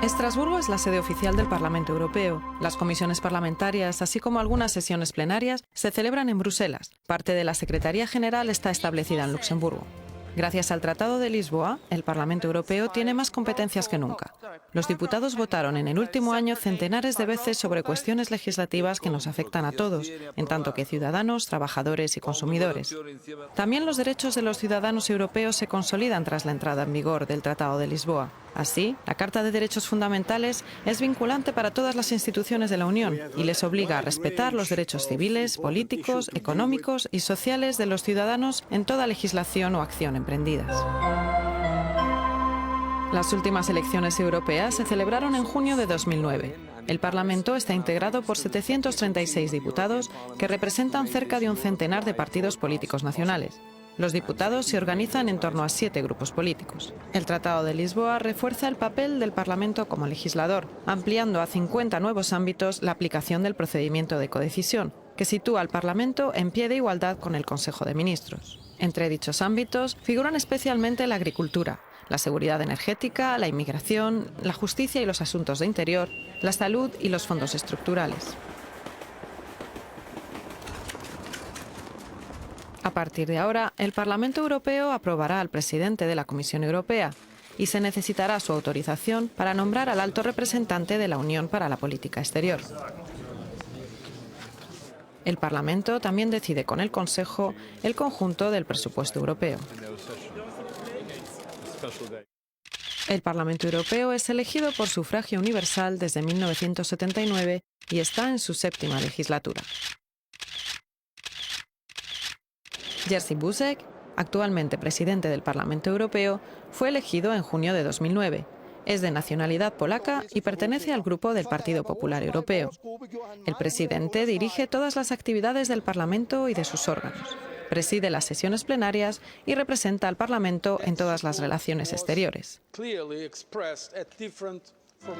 Estrasburgo es la sede oficial del Parlamento Europeo. Las comisiones parlamentarias, así como algunas sesiones plenarias, se celebran en Bruselas. Parte de la Secretaría General está establecida en Luxemburgo. Gracias al Tratado de Lisboa, el Parlamento Europeo tiene más competencias que nunca. Los diputados votaron en el último año centenares de veces sobre cuestiones legislativas que nos afectan a todos, en tanto que ciudadanos, trabajadores y consumidores. También los derechos de los ciudadanos europeos se consolidan tras la entrada en vigor del Tratado de Lisboa. Así, la Carta de Derechos Fundamentales es vinculante para todas las instituciones de la Unión y les obliga a respetar los derechos civiles, políticos, económicos y sociales de los ciudadanos en toda legislación o acción emprendidas. Las últimas elecciones europeas se celebraron en junio de 2009. El Parlamento está integrado por 736 diputados que representan cerca de un centenar de partidos políticos nacionales. Los diputados se organizan en torno a 7 grupos políticos. El Tratado de Lisboa refuerza el papel del Parlamento como legislador, ampliando a 50 nuevos ámbitos la aplicación del procedimiento de codecisión, que sitúa al Parlamento en pie de igualdad con el Consejo de Ministros. Entre dichos ámbitos figuran especialmente la agricultura, la seguridad energética, la inmigración, la justicia y los asuntos de interior, la salud y los fondos estructurales. A partir de ahora, el Parlamento Europeo aprobará al presidente de la Comisión Europea y se necesitará su autorización para nombrar al alto representante de la Unión para la política exterior. El Parlamento también decide con el Consejo el conjunto del presupuesto europeo. El Parlamento Europeo es elegido por sufragio universal desde 1979 y está en su 7ª legislatura. Jerzy Buzek, actualmente presidente del Parlamento Europeo, fue elegido en junio de 2009. Es de nacionalidad polaca y pertenece al grupo del Partido Popular Europeo. El presidente dirige todas las actividades del Parlamento y de sus órganos, preside las sesiones plenarias y representa al Parlamento en todas las relaciones exteriores.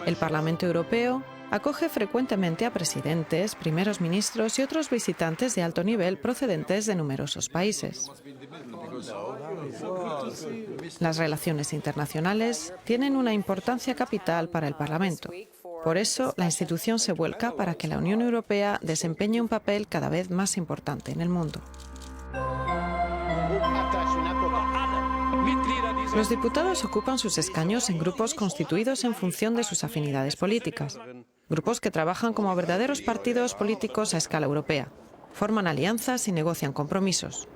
El Parlamento Europeo acoge frecuentemente a presidentes, primeros ministros y otros visitantes de alto nivel procedentes de numerosos países. Las relaciones internacionales tienen una importancia capital para el Parlamento. Por eso, la institución se vuelca para que la Unión Europea desempeñe un papel cada vez más importante en el mundo. Los diputados ocupan sus escaños en grupos constituidos en función de sus afinidades políticas, grupos que trabajan como verdaderos partidos políticos a escala europea, forman alianzas y negocian compromisos.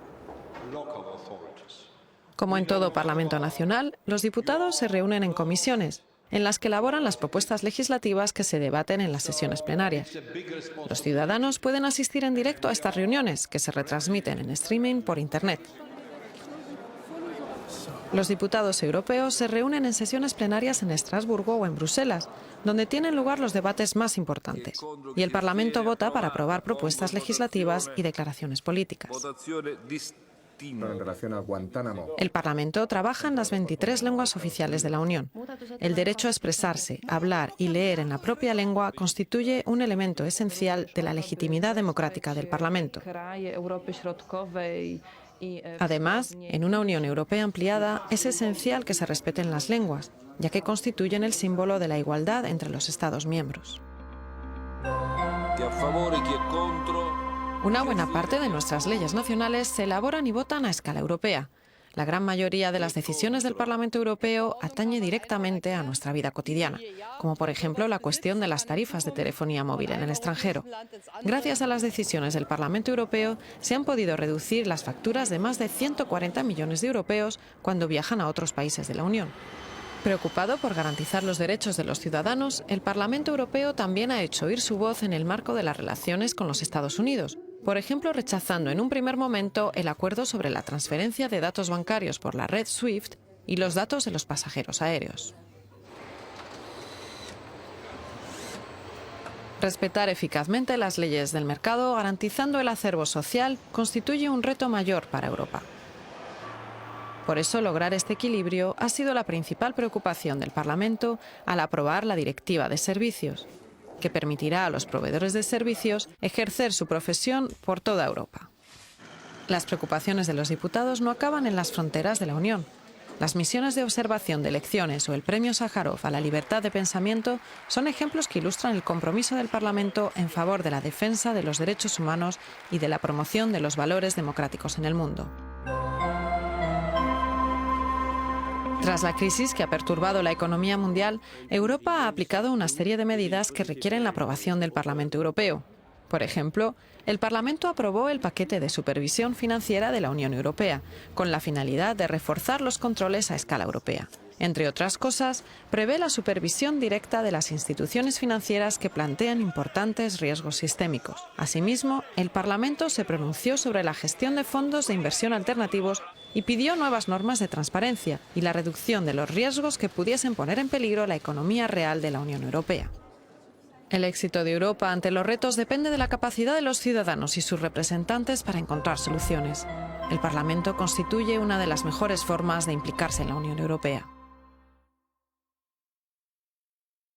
Como en todo Parlamento nacional, los diputados se reúnen en comisiones, en las que elaboran las propuestas legislativas que se debaten en las sesiones plenarias. Los ciudadanos pueden asistir en directo a estas reuniones, que se retransmiten en streaming por Internet. Los diputados europeos se reúnen en sesiones plenarias en Estrasburgo o en Bruselas, donde tienen lugar los debates más importantes, y el Parlamento vota para aprobar propuestas legislativas y declaraciones políticas. En relación a Guantánamo. El Parlamento trabaja en las 23 lenguas oficiales de la Unión. El derecho a expresarse, hablar y leer en la propia lengua constituye un elemento esencial de la legitimidad democrática del Parlamento. Además, en una Unión Europea ampliada es esencial que se respeten las lenguas, ya que constituyen el símbolo de la igualdad entre los Estados miembros. Una buena parte de nuestras leyes nacionales se elaboran y votan a escala europea. La gran mayoría de las decisiones del Parlamento Europeo atañe directamente a nuestra vida cotidiana, como por ejemplo la cuestión de las tarifas de telefonía móvil en el extranjero. Gracias a las decisiones del Parlamento Europeo se han podido reducir las facturas de más de 140 millones de europeos cuando viajan a otros países de la Unión. Preocupado por garantizar los derechos de los ciudadanos, el Parlamento Europeo también ha hecho oír su voz en el marco de las relaciones con los Estados Unidos, por ejemplo, rechazando en un primer momento el acuerdo sobre la transferencia de datos bancarios por la red SWIFT y los datos de los pasajeros aéreos. Respetar eficazmente las leyes del mercado, garantizando el acervo social, constituye un reto mayor para Europa. Por eso, lograr este equilibrio ha sido la principal preocupación del Parlamento al aprobar la Directiva de Servicios, que permitirá a los proveedores de servicios ejercer su profesión por toda Europa. Las preocupaciones de los diputados no acaban en las fronteras de la Unión. Las misiones de observación de elecciones o el Premio Sájarov a la libertad de pensamiento son ejemplos que ilustran el compromiso del Parlamento en favor de la defensa de los derechos humanos y de la promoción de los valores democráticos en el mundo. Tras la crisis que ha perturbado la economía mundial, Europa ha aplicado una serie de medidas que requieren la aprobación del Parlamento Europeo. Por ejemplo, el Parlamento aprobó el paquete de supervisión financiera de la Unión Europea, con la finalidad de reforzar los controles a escala europea. Entre otras cosas, prevé la supervisión directa de las instituciones financieras que plantean importantes riesgos sistémicos. Asimismo, el Parlamento se pronunció sobre la gestión de fondos de inversión alternativos y pidió nuevas normas de transparencia y la reducción de los riesgos que pudiesen poner en peligro la economía real de la Unión Europea. El éxito de Europa ante los retos depende de la capacidad de los ciudadanos y sus representantes para encontrar soluciones. El Parlamento constituye una de las mejores formas de implicarse en la Unión Europea.